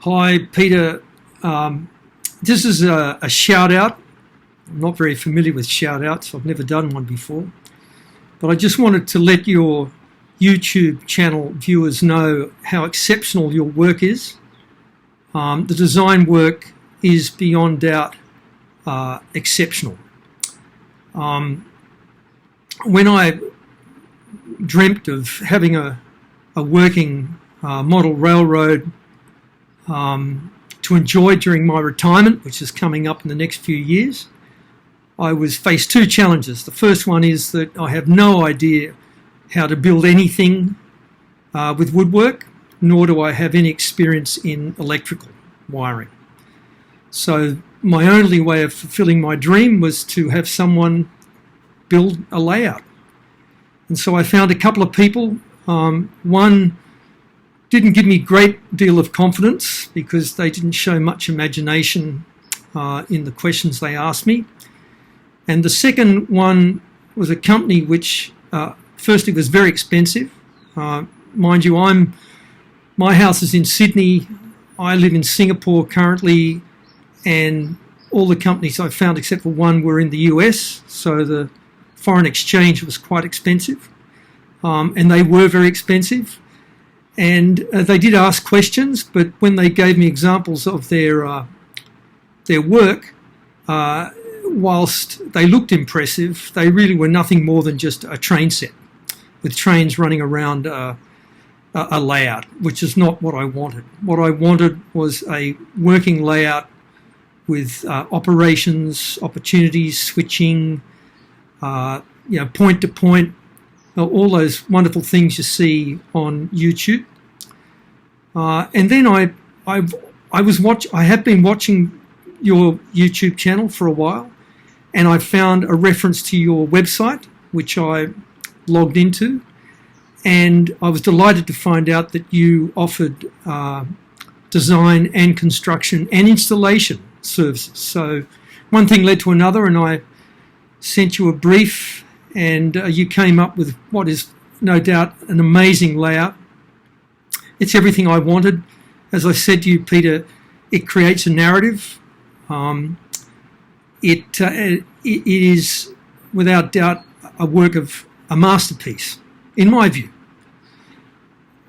Hi, Peter. This is a shout out. I'm not very familiar with shout outs. I've never done one before. But I just wanted to let your YouTube channel viewers know how exceptional your work is. The design work is beyond doubt exceptional. When I dreamt of having a working model railroad to enjoy during my retirement, which is coming up in the next few years, I was faced two challenges. The first one is that I have no idea how to build anything with woodwork, nor do I have any experience in electrical wiring. So my only way of fulfilling my dream was to have someone build a layout. And so I found a couple of people. One didn't give me a great deal of confidence because they didn't show much imagination in the questions they asked me. And the second one was a company which, firstly, was very expensive. Mind you, my house is in Sydney. I live in Singapore currently, and all the companies I found except for one were in the US, so the foreign exchange was quite expensive, and they were very expensive. And they did ask questions, but when they gave me examples of their work, whilst they looked impressive, they really were nothing more than just a train set with trains running around a layout, which is not what I wanted. What I wanted was a working layout with operations, opportunities, switching, point to point, all those wonderful things you see on YouTube. And then I have been watching your YouTube channel for a while, and I found a reference to your website, which I logged into, and I was delighted to find out that you offered design and construction and installation services. So one thing led to another, and I sent you a brief, and you came up with what is no doubt an amazing layout. It's everything I wanted. As I said to you, Peter, it creates a narrative. It is without doubt a work of a masterpiece, in my view.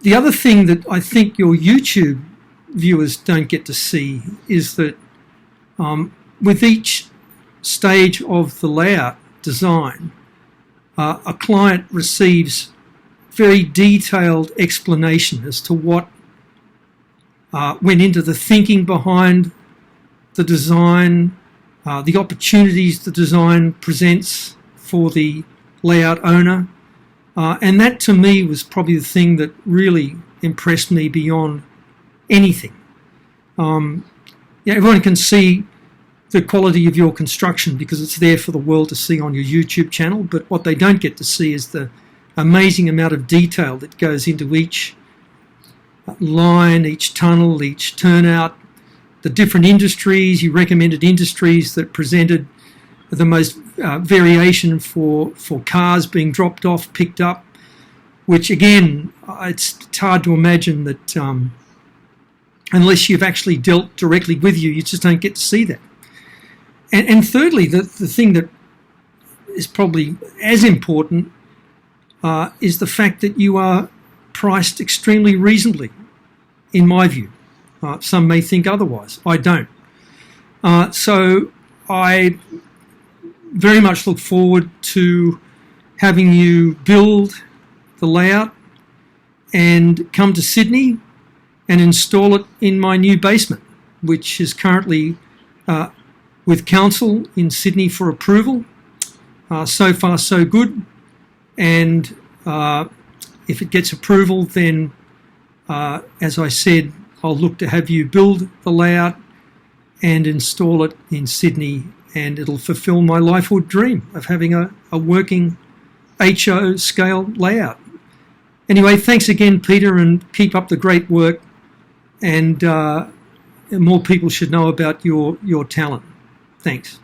The other thing that I think your YouTube viewers don't get to see is that with each stage of the layout design, a client receives very detailed explanation as to what went into the thinking behind the design, the opportunities the design presents for the layout owner. And that to me was probably the thing that really impressed me beyond anything. Everyone can see the quality of your construction because it's there for the world to see on your YouTube channel, but what they don't get to see is the amazing amount of detail that goes into each line, each tunnel, each turnout, the different industries. You recommended industries that presented the most variation for cars being dropped off, picked up, which again, it's hard to imagine that unless you've actually dealt directly with you just don't get to see that. And thirdly, the thing that is probably as important is the fact that you are priced extremely reasonably, in my view. Some may think otherwise. I don't. So I very much look forward to having you build the layout and come to Sydney and install it in my new basement, which is currently with council in Sydney for approval. So far, so good. And if it gets approval, then, as I said, I'll look to have you build the layout and install it in Sydney, and it'll fulfill my lifehood dream of having a working HO scale layout. Anyway, thanks again, Peter, and keep up the great work, and more people should know about your talent. Thanks.